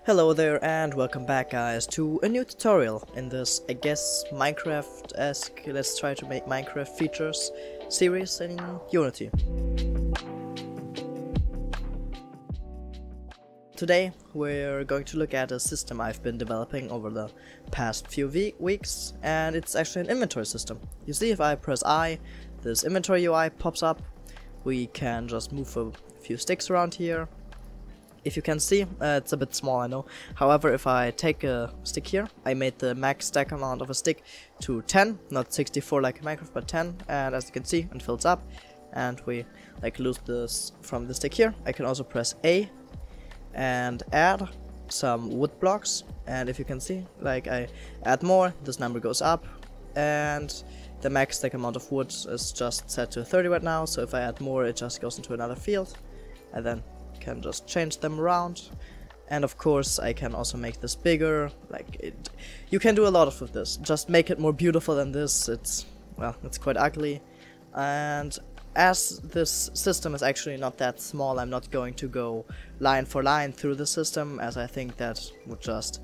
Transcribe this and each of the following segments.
Hello there and welcome back guys to a new tutorial in this, I guess, Minecraft-esque let's try to make Minecraft features series in Unity. Today we're going to look at a system I've been developing over the past few weeks, and it's actually an inventory system. You see, if I press I, this inventory UI pops up. We can just move a few sticks around here. If you can see, it's a bit small, I know. However, if I take a stick here, I made the max stack amount of a stick to 10, not 64 like in Minecraft, but 10. And as you can see, it fills up. And we lose this from the stick here. I can also press A and add some wood blocks. And if you can see, I add more, this number goes up. And the max stack amount of wood is just set to 30 right now. So if I add more, it just goes into another field. And then can just change them around. And of course I can also make this bigger. You can do a lot with this. Just make it more beautiful than this. It's quite ugly. And as this system is actually not that small, I'm not going to go line for line through the system, as I think that would just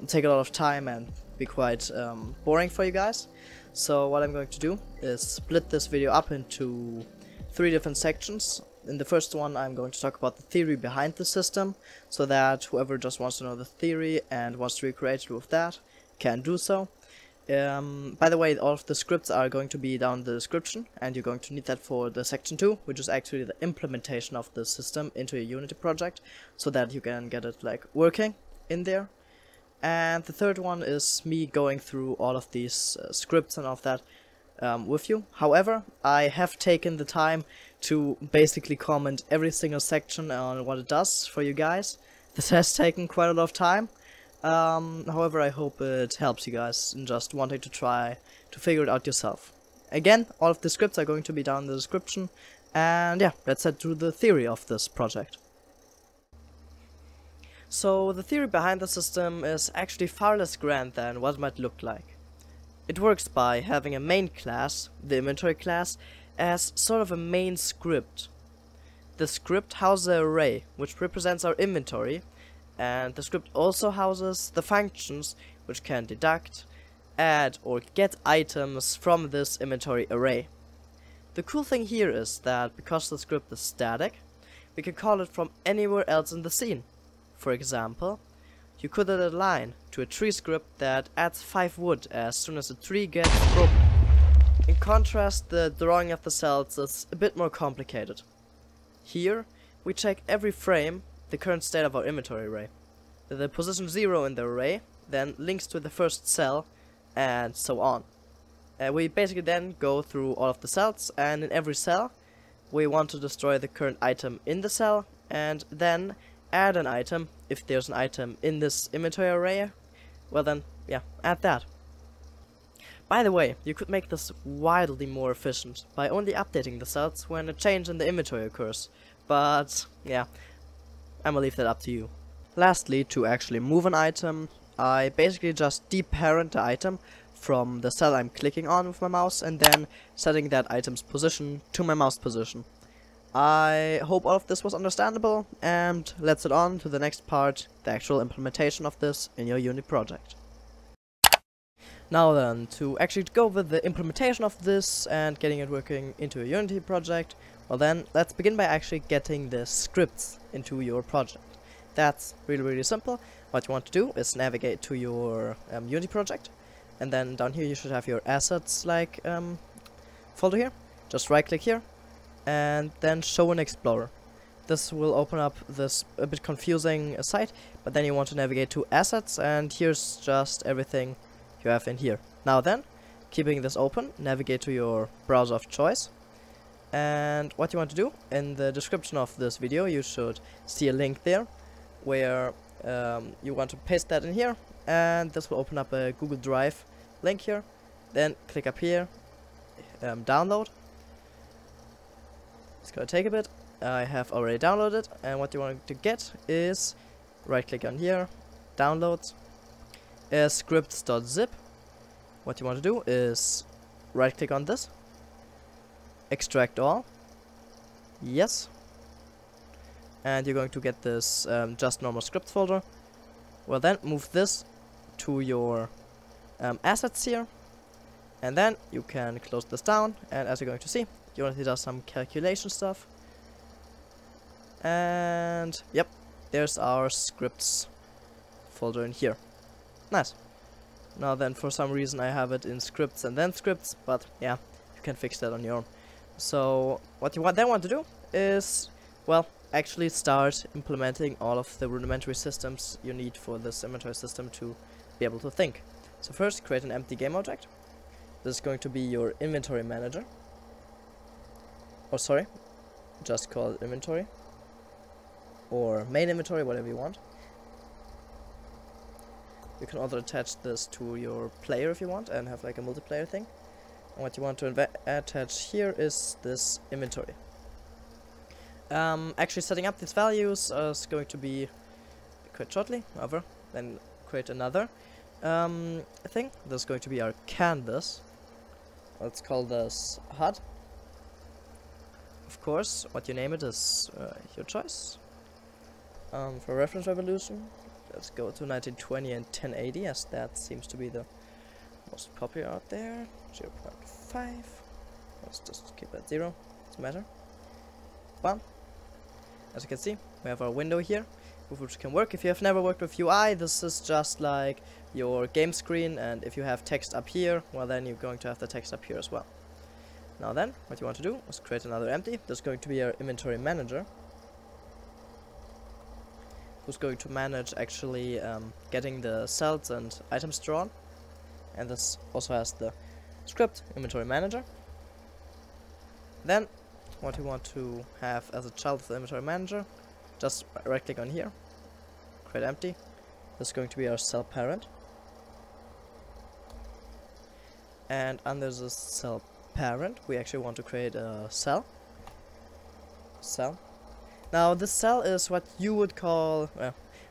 take a lot of time and be quite boring for you guys. So what I'm going to do is split this video up into 3 different sections. In the first one, I'm going to talk about the theory behind the system, so that whoever just wants to know the theory and wants to recreate it with that can do so. By the way, all of the scripts are going to be down in the description, and you're going to need that for the section 2, which is actually the implementation of the system into a Unity project, so that you can get it working in there. And the third one is me going through all of these scripts and all of that with you. However, I have taken the time to basically comment every single section on what it does for you guys. This has taken quite a lot of time. However, I hope it helps you guys in just wanting to try to figure it out yourself. Again, all of the scripts are going to be down in the description. And yeah, let's head to the theory of this project. So the theory behind the system is actually far less grand than what it might look like. It works by having a main class, the inventory class, as sort of a main script. The script houses an array, which represents our inventory, and the script also houses the functions which can deduct, add, or get items from this inventory array. The cool thing here is that because the script is static, we can call it from anywhere else in the scene. For example, you could add a line to a tree script that adds 5 wood as soon as the tree gets broken. In contrast, the drawing of the cells is a bit more complicated. Here, we check every frame the current state of our inventory array. The position 0 in the array then links to the first cell, and so on. We basically then go through all of the cells, and in every cell, we want to destroy the current item in the cell, and then add an item. If there's an item in this inventory array, well then, yeah, add that. By the way, you could make this wildly more efficient by only updating the cells when a change in the inventory occurs, but yeah, I'm gonna leave that up to you. Lastly, to actually move an item, I basically just deparent the item from the cell I'm clicking on with my mouse and then setting that item's position to my mouse position. I hope all of this was understandable, and let's head on to the next part, the actual implementation of this in your Unity project. Now then, to actually go with the implementation of this and getting it working into a Unity project, well then, let's begin by actually getting the scripts into your project. That's really simple. What you want to do is navigate to your Unity project, and then down here you should have your assets folder here. Just right click here, and then show an explorer. This will open up this a bit confusing site, but then you want to navigate to assets, and here's just everything you have in here. Now then, keeping this open, navigate to your browser of choice, and what you want to do, in the description of this video you should see a link there where you want to paste that in here, and this will open up a Google Drive link here. Then click up here, download. It's gonna take a bit. I have already downloaded, and what you want to get is right click on here, downloads, scripts.zip. What you want to do is right click on this, extract all, yes, and you're going to get this just normal script folder. Well, then move this to your assets here, and then you can close this down, and as you're going to see, Unity does some calculation stuff. And yep, there's our scripts folder in here. Nice. Now then, for some reason I have it in scripts and then scripts, but yeah, you can fix that on your own. So what you then want to do is, well, actually start implementing all of the rudimentary systems you need for this inventory system to be able to think. So first, create an empty game object. This is going to be your inventory manager. Oh, sorry, just call it inventory. Or main inventory, whatever you want. You can also attach this to your player if you want and have like a multiplayer thing. And what you want to attach here is this inventory. Actually setting up these values is going to be quite shortly, however, then create another thing. This is going to be our canvas. Let's call this HUD. Of course, what you name it is your choice. For reference resolution, let's go to 1920 and 1080, as that seems to be the most popular out there. 0.5. Let's just keep it at 0. Doesn't matter. Bam. As you can see, we have our window here, which can work. If you have never worked with UI, this is just like your game screen, and if you have text up here, well then you're going to have the text up here as well. Now then, what you want to do is create another empty. This is going to be our inventory manager, who's going to manage actually getting the cells and items drawn. And this also has the script inventory manager. Then what you want to have as a child of the inventory manager, just right click on here, create empty. This is going to be our cell parent. And under the cell parent we actually want to create a cell. Now this cell is what you would call,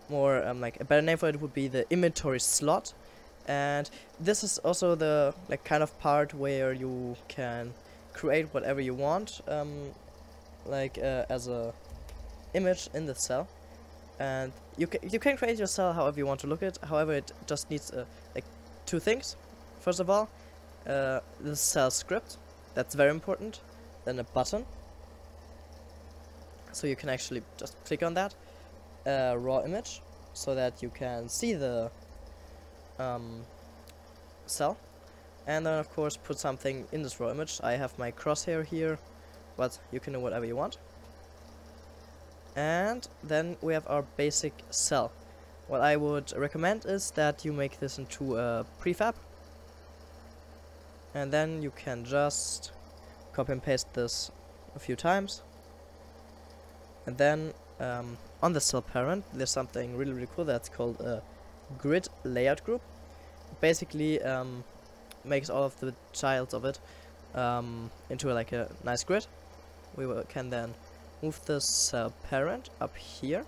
more like a better name for it would be the inventory slot, and this is also the like kind of part where you can create whatever you want, as a image in the cell, and you can create your cell however you want to look at it. However, it just needs like two things. First of all, the cell script, that's very important. Then a button. So you can actually just click on that raw image so that you can see the cell, and then of course put something in this raw image. I have my crosshair here, but you can do whatever you want. And then we have our basic cell. What I would recommend is that you make this into a prefab, and then you can just copy and paste this a few times. And then on the cell parent there's something really cool that's called a grid layout group. Basically makes all of the childs of it into like a nice grid. We can then move this cell parent up here,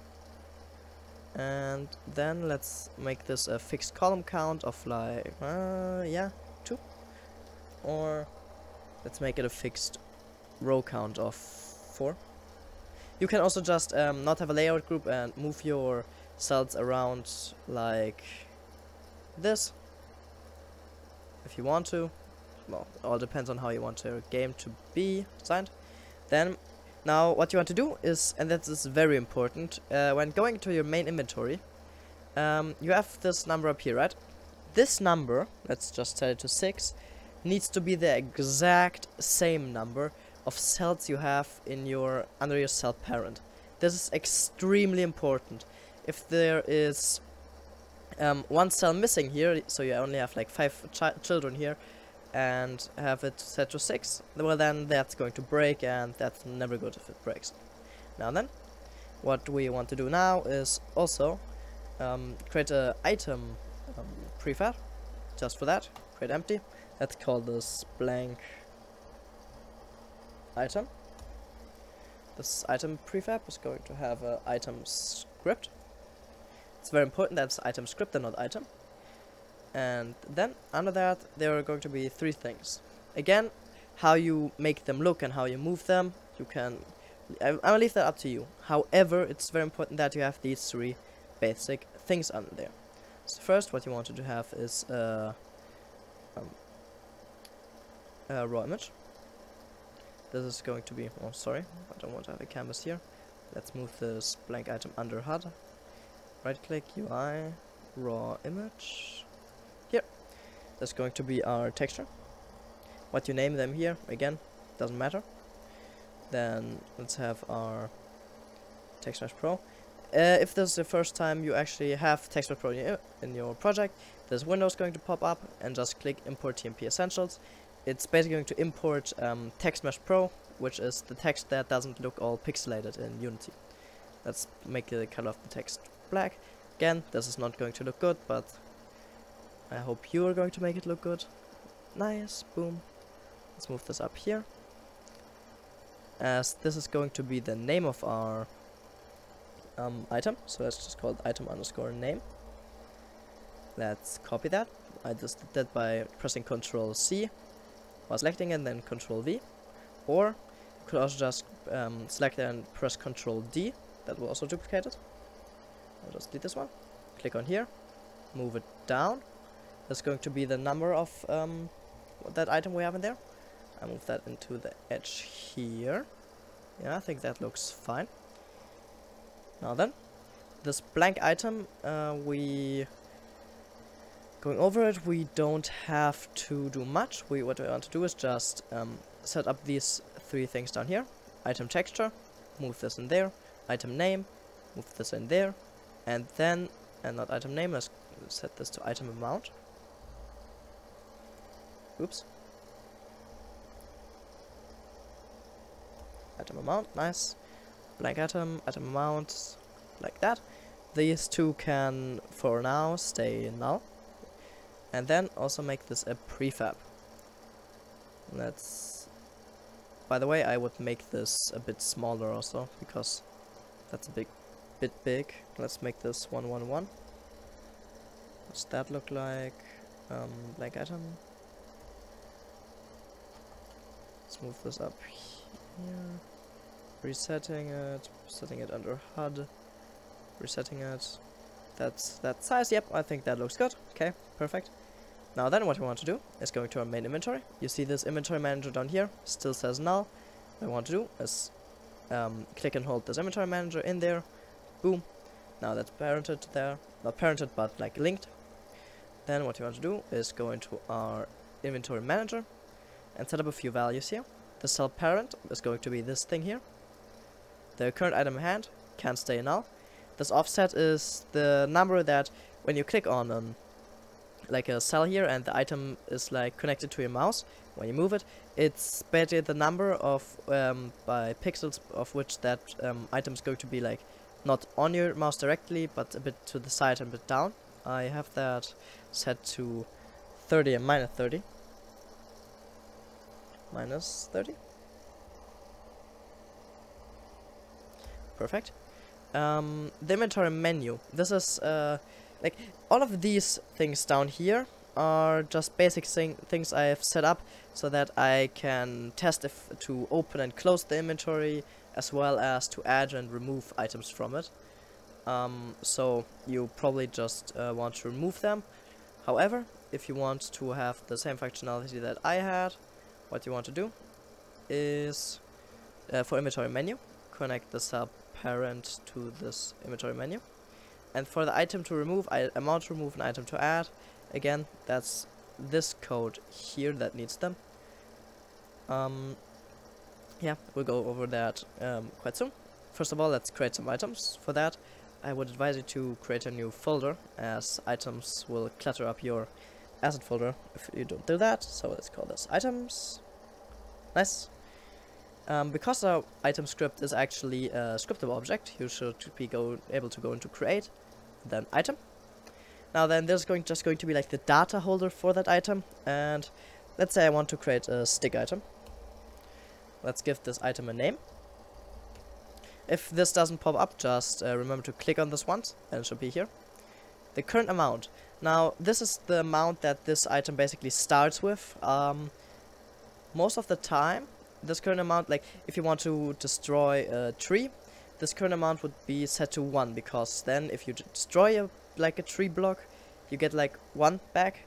and then let's make this a fixed column count of like 2, or let's make it a fixed row count of 4. You can also just not have a layout group and move your cells around like this if you want to. Well, it all depends on how you want your game to be designed. Then, now what you want to do is, and that is very important, when going to your main inventory, you have this number up here, right? This number, let's just set it to 6, needs to be the exact same number of cells you have in your under your cell parent. This is extremely important. If there is one cell missing here, so you only have like 5 children here, and have it set to 6, well then that's going to break, and that's never good if it breaks. Now then, what we want to do now is also create a item prefab. Just for that, create empty. Let's call this blank item. This item prefab is going to have a item script. It's very important that it's item script and not item. And then under that there are going to be 3 things. Again, how you make them look and how you move them, you can, I'll leave that up to you. However, it's very important that you have these 3 basic things under there. So first, what you want to have is a raw image. This is going to be, oh sorry, I don't want to have a canvas here. Let's move this blank item under HUD. Right click, UI, raw image. Here. That's going to be our texture. What you name them here, again, doesn't matter. Then let's have our TextMesh Pro. If this is the first time you actually have TextMesh Pro in your project, this window is going to pop up, and just click Import TMP Essentials. It's basically going to import TextMesh Pro, which is the text that doesn't look all pixelated in Unity. Let's make the color of the text black. Again, this is not going to look good, but I hope you are going to make it look good. Nice, boom. Let's move this up here. As this is going to be the name of our item, so let's just call it item underscore name. Let's copy that. I just did that by pressing Ctrl C while selecting it, and then Ctrl V. Or you could also just select it and press Ctrl D. That will also duplicate it. I'll just delete this one. Click on here, move it down. That's going to be the number of that item we have in there. I move that into the edge here. Yeah, I think that looks fine. Now then, this blank item, going over it, we don't have to do much. What we want to do is just set up these three things down here. Item texture, move this in there. Item name, move this in there. And then, and not item name, let's set this to item amount. Oops. Item amount, nice. Blank item, item amount, like that. These two can, for now, stay null. And then also make this a prefab. Let's... By the way, I would make this a bit smaller also, because that's a bit big. Let's make this 111. What's that look like? Blank item. Let's move this up here. Resetting it, setting it under HUD, resetting it. That's that size. Yep, I think that looks good. Okay, perfect. Now then, what we want to do is going to our main inventory. You see this inventory manager down here still says null. What I want to do is click and hold this inventory manager in there. Boom. Now that's parented there, not parented but like linked. Then what you want to do is go into our inventory manager and set up a few values here. The cell parent is going to be this thing here. The current item in hand can stay null. This offset is the number that when you click on like a cell here and the item is like connected to your mouse, when you move it, it's basically the number of by pixels of which that item is going to be like not on your mouse directly, but a bit to the side and a bit down. I have that set to 30 and minus 30. Minus 30. Perfect. The inventory menu. This is like all of these things down here are just basic things I have set up so that I can test if to open and close the inventory, as well as to add and remove items from it. So you probably just want to remove them. However, if you want to have the same functionality that I had, what you want to do is for inventory menu, connect the sub parent to this inventory menu, and for the item to remove, amount to remove and item to add, again that's this code here that needs them. Yeah, we'll go over that quite soon. First of all, let's create some items. For that, I would advise you to create a new folder, as items will clutter up your asset folder if you don't do that. So let's call this items. Nice. Because our item script is actually a scriptable object, you should be able to go into create, then item. Now then, there's just going to be like the data holder for that item, and let's say I want to create a stick item. Let's give this item a name. If this doesn't pop up, just remember to click on this once, and it should be here. The current amount. Now, this is the amount that this item basically starts with. Most of the time, this current amount, like if you want to destroy a tree, this current amount would be set to 1, because then if you destroy a tree block, you get like 1 back.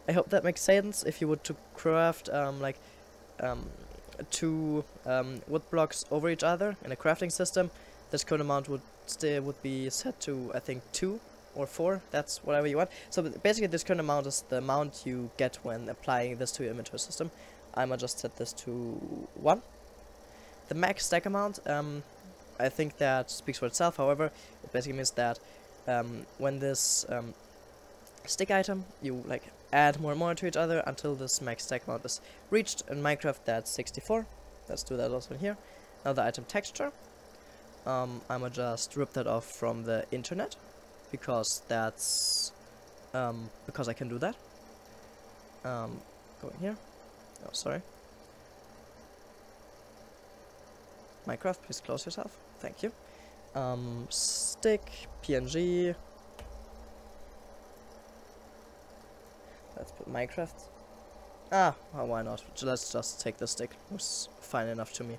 I hope that makes sense. If you would to craft two wood blocks over each other in a crafting system, this current amount would be set to, I think, 2 or 4. That's whatever you want. So basically this current amount is the amount you get when applying this to your inventory system. I'ma just set this to 1. The max stack amount, I think that speaks for itself. However, it basically means that when this stick item, you like add more and more to each other until this max stack amount is reached. In Minecraft, that's 64. Let's do that also in here. Now the item texture, I'ma just rip that off from the internet, because that's because I can do that. Going here. Oh, sorry. Minecraft, please close yourself. Thank you. Stick, PNG. Let's put Minecraft. Ah, well, why not? Let's just take the stick. It was fine enough to me.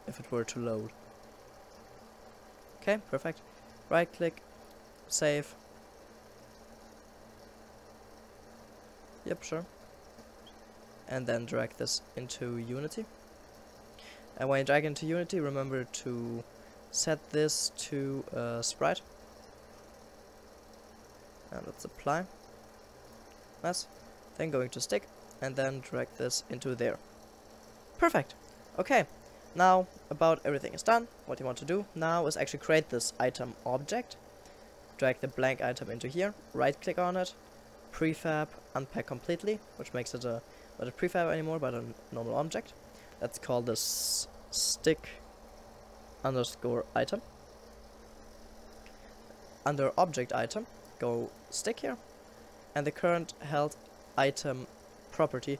If it were to load. Okay, perfect. Right click, save. Yep, sure. And then drag this into Unity. And when you drag into Unity, remember to set this to sprite. And let's apply. Nice. Then going to stick, and then drag this into there. Perfect. Okay. Now, about everything is done. What you want to do now is actually create this item object. Drag the blank item into here. Right click on it. Prefab, unpack completely, which makes it not a prefab anymore, but a normal object. Let's call this stick underscore item. Under object item, go stick here, and the current held item property.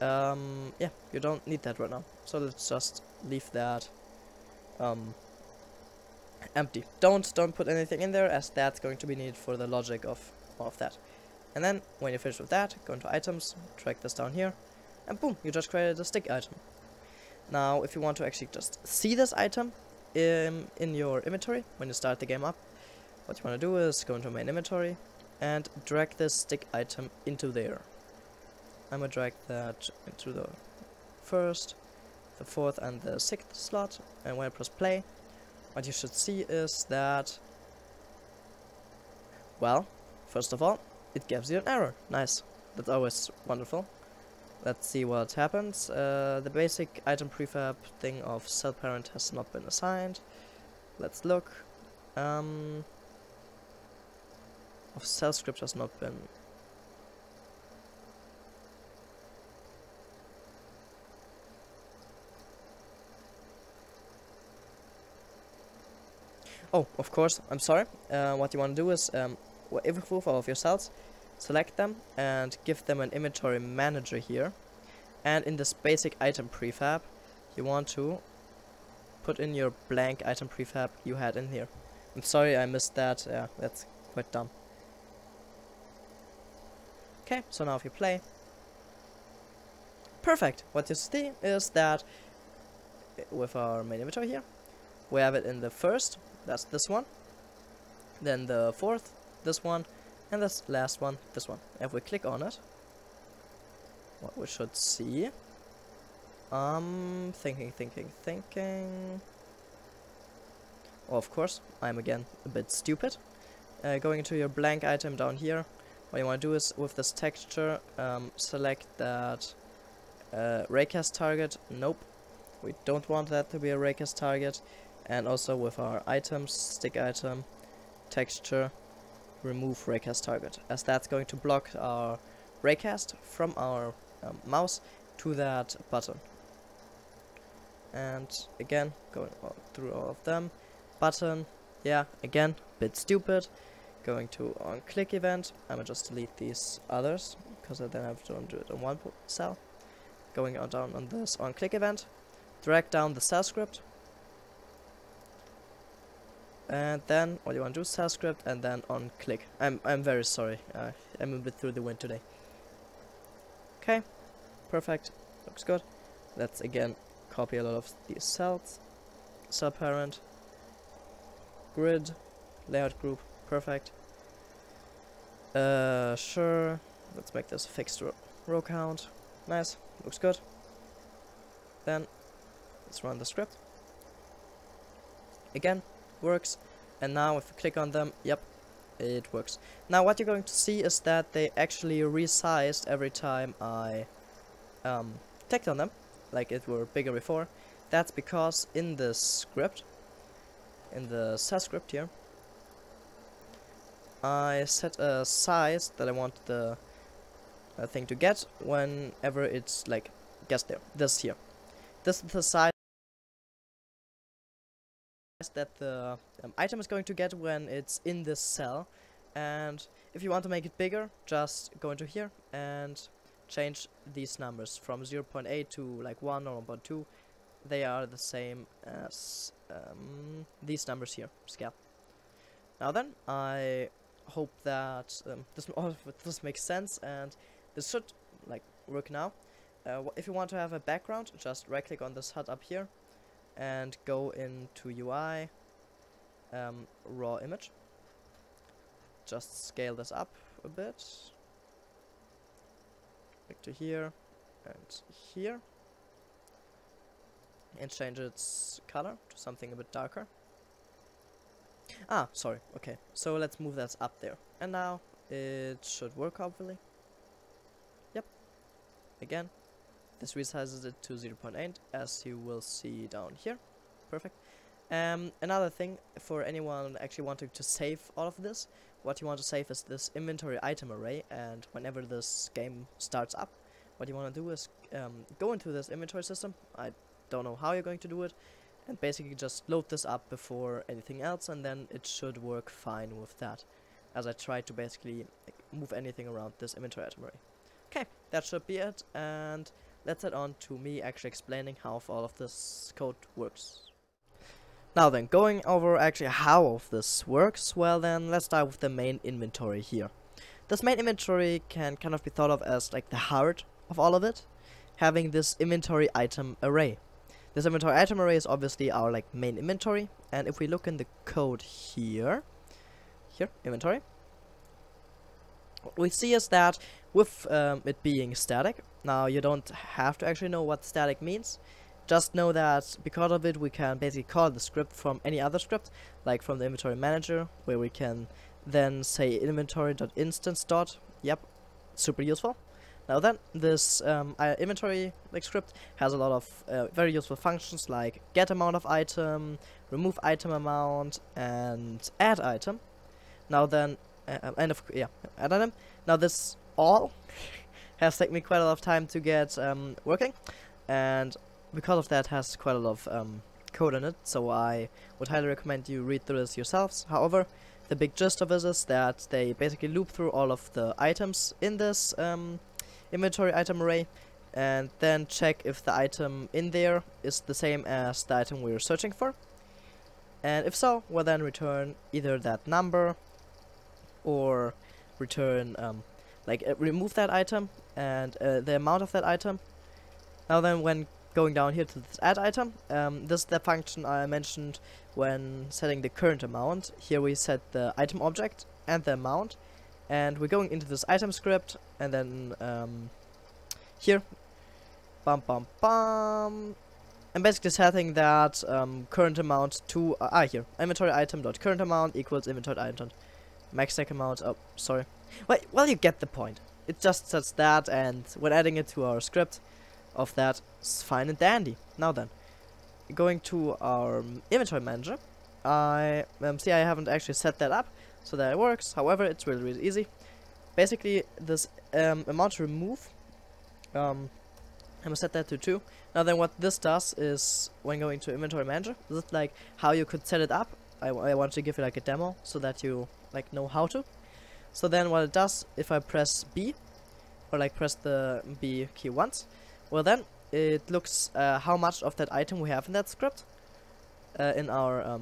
Yeah, you don't need that right now, so let's just leave that empty. Don't put anything in there, as that's going to be needed for the logic of that. And then when you finish with that, go into items, drag this down here, and boom, you just created a stick item. Now, if you want to actually just see this item in your inventory when you start the game up, what you want to do is go into main inventory and drag this stick item into there. I'm gonna drag that into the 1st, the 4th, and the 6th slot. And when I press play, what you should see is that, well, first of all, it gives you an error. Nice. That's always wonderful. Let's see what happens. The basic item prefab thing of cell parent has not been assigned. Let's look. Of cell script has not been. Oh, of course, I'm sorry. What you want to do is, if all of your cells, select them and give them an inventory manager here. And in this basic item prefab, you want to put in your blank item prefab you had in here. I'm sorry I missed that. Yeah, that's quite dumb. Okay, so now if you play. Perfect. What you see is that with our main inventory here, we have it in the 1st, that's this one. Then the 4th, this one. And this last one, this one. If we click on it, what we should see. Thinking. Oh, of course, I'm again a bit stupid. Going into your blank item down here, what you want to do is with this texture, select that raycast target. Nope, we don't want that to be a raycast target. And also with our items, stick item, texture, remove raycast target, as that's going to block our raycast from our mouse to that button. And again, going through all of them. Button, yeah, again, bit stupid. Going to on click event, I'm gonna just delete these others, because then I have to do it on one cell. Going on down on this on click event, drag down the cell script. And then what you want to do, cell script, and then on click. I'm very sorry. I'm a bit through the wind today. Okay, perfect. Looks good. Let's again copy a lot of these cells. Cell parent, grid, layout group, perfect. Sure. Let's make this a fixed row count. Nice. Looks good. Then let's run the script. Again, works. And now if we click on them, yep, it works. Now what you're going to see is that they actually resized every time I clicked on them, like it were bigger before. That's because in the script, in the SAS script here, I set a size that I want the thing to get whenever it's like gets there. This here. This is the size that the item is going to get when it's in this cell. And if you want to make it bigger, just go into here and change these numbers from 0.8 to like 1 or 1.2. They are the same as these numbers here, scale. Now then, I hope that this makes sense, and this should like work now. If you want to have a background, just right click on this HUD up here and go into UI, raw image. Just scale this up a bit, click to here and here, and change its color to something a bit darker. Ah, sorry, okay, so let's move that up there, and now it should work hopefully. Yep, again, this resizes it to 0.8, as you will see down here. Perfect. Another thing, for anyone actually wanting to save all of this, what you want to save is this inventory item array, and whenever this game starts up, what you want to do is go into this inventory system. I don't know how you're going to do it, and basically just load this up before anything else, and then it should work fine with that, as I tried to basically like, move anything around this inventory item array. Okay, that should be it, and let's head on to me actually explaining how all of this code works. Now then, going over actually how all of this works, well then, let's start with the main inventory here. This main inventory can kind of be thought of as like the heart of all of it, having this inventory item array. This inventory item array is obviously our like main inventory, and if we look in the code here, inventory, what we see is that with it being static, now you don't have to actually know what static means, just know that because of it we can basically call the script from any other script, like from the inventory manager, where we can then say inventory.instance dot, yep, super useful. Now then, this inventory like script has a lot of very useful functions like get amount of item, remove item amount, and add item. Now then, add item. Now this all has taken me quite a lot of time to get working, and because of that has quite a lot of code in it, so I would highly recommend you read through this yourselves. However, the big gist of this is that they basically loop through all of the items in this inventory item array, and then check if the item in there is the same as the item we're searching for, and if so, we'll then return either that number or return remove that item and the amount of that item. Now then, when going down here to this add item, this is the function I mentioned when setting the current amount. Here we set the item object and the amount, and we're going into this item script, and then here, and basically setting that current amount to here, inventory item dot current amount equals inventory item max stack amount. Oh, sorry. Well, you get the point. It just sets that, and when adding it to our script of that, it's fine and dandy. Now then, going to our inventory manager, I see I haven't actually set that up so that it works. However, it's really easy. Basically, this amount to remove, I'm gonna set that to 2. Now then, what this does is, when going to inventory manager, this is like how you could set it up. I want to give you like a demo so that you like know how to. So then what it does, if I press B, or like press the B key once, well then it looks how much of that item we have in that script in our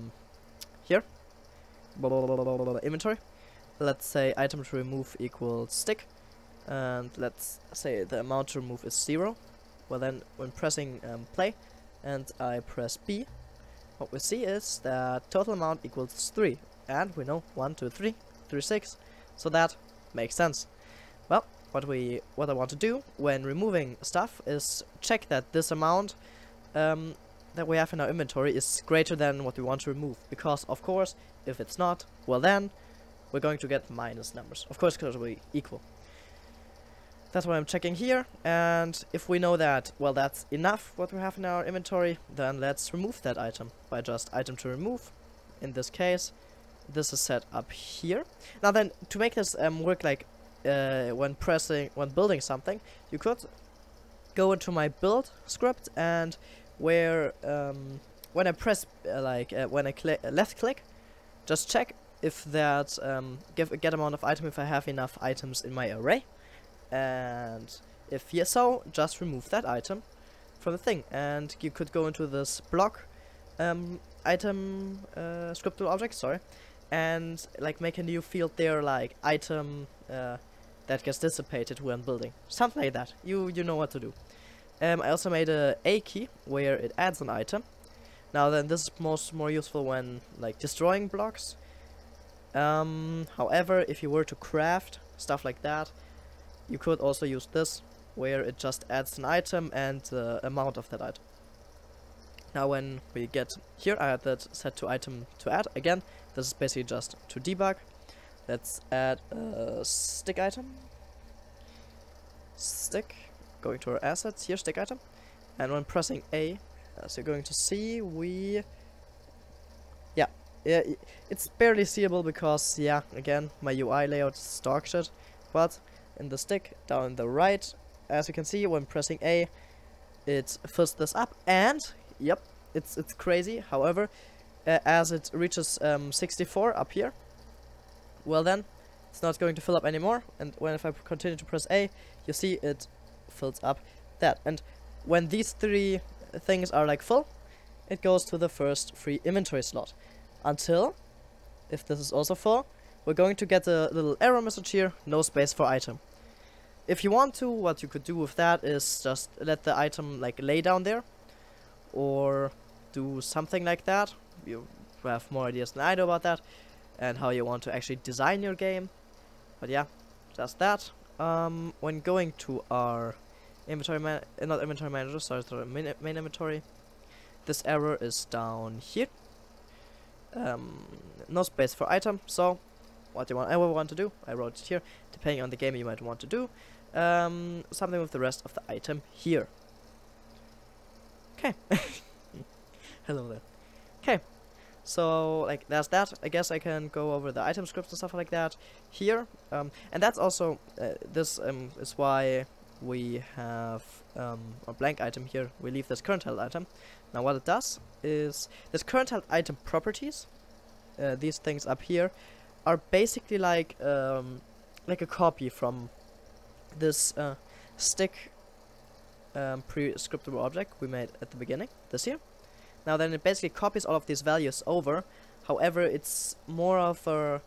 here inventory. Let's say item to remove equals stick, and let's say the amount to remove is 0. Well then, when pressing play and I press B, what we see is that total amount equals 3, and we know 1, 2, 3, 3, 6, so that Makes sense. Well, what I want to do when removing stuff is check that this amount that we have in our inventory is greater than what we want to remove. Because, of course, if it's not, well then, we're going to get minus numbers. Of course, because it will be equal. That's what I'm checking here, and if we know that, well, that's enough what we have in our inventory, then let's remove that item by just item to remove. In this case, this is set up here. Now then, to make this work like when building something, you could go into my build script, and where when I press when I left click, just check if that get amount of item if I have enough items in my array, and if yes, so just remove that item from the thing, and you could go into this block item scriptable object, sorry, and like make a new field there, like item that gets dissipated when building, something like that. You know what to do. I also made a key where it adds an item. Now then, this is more useful when like destroying blocks. However, if you were to craft stuff like that, you could also use this, where it just adds an item and the amount of that item. Now when we get here, I had that set to item to add. Again, this is basically just to debug. Let's add a stick item. Stick. Going to our assets, here, stick item. And when pressing A, as you're going to see, yeah, it's barely seeable because, yeah, again, my UI layout is dog shit. But in the stick, down in the right, as you can see, when pressing A, it fills this up, and, yep, it's crazy. However, as it reaches 64 up here, well then, it's not going to fill up anymore, and if I continue to press A, you see it fills up that. And when these three things are like full, it goes to the first free inventory slot. Until, if this is also full, we're going to get a little error message here, no space for item. If you want to, what you could do with that is just let the item like lay down there, or do something like that. You have more ideas than I do about that, and how you want to actually design your game. But yeah, just that. When going to our inventory not inventory manager, sorry, the main inventory, this error is down here. No space for item. So what you want to do, I wrote it here. Depending on the game, you might want to do something with the rest of the item here. Okay. Hello there. Okay. So, like, there's that. I guess I can go over the item scripts and stuff like that here. And that's also, this is why we have a blank item here. We leave this current held item. Now what it does is, this current held item properties, these things up here, are basically like a copy from this stick pre-scriptable object we made at the beginning, this here. Now then it basically copies all of these values over. However, it's more of a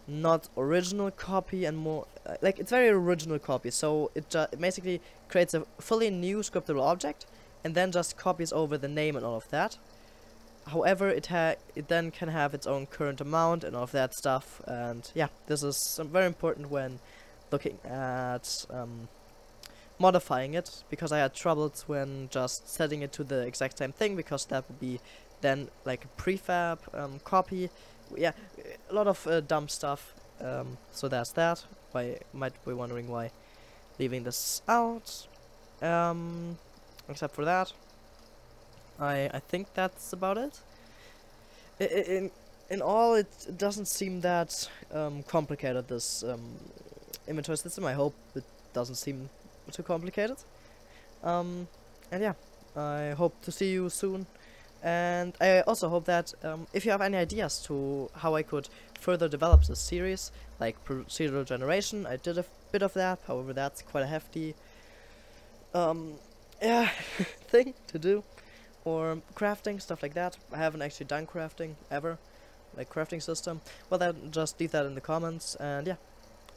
not original copy and more like it's very original copy. So it basically creates a fully new scriptable object and then just copies over the name and all of that. However, it then can have its own current amount and all of that stuff. And yeah, this is very important when looking at modifying it, because I had troubles when just setting it to the exact same thing, because that would be then like a prefab copy. Yeah, a lot of dumb stuff. So that's that. Why might be wondering why leaving this out. Except for that, I think that's about it. In all, it doesn't seem that complicated, this inventory system. I hope it doesn't seem too complicated. And yeah, I hope to see you soon. And I also hope that if you have any ideas to how I could further develop this series, like procedural generation, I did a bit of that. However, that's quite a hefty yeah, thing to do. Or crafting, stuff like that. I haven't actually done crafting ever, like crafting system. Well, then just leave that in the comments, and yeah,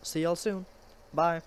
see y'all soon. Bye.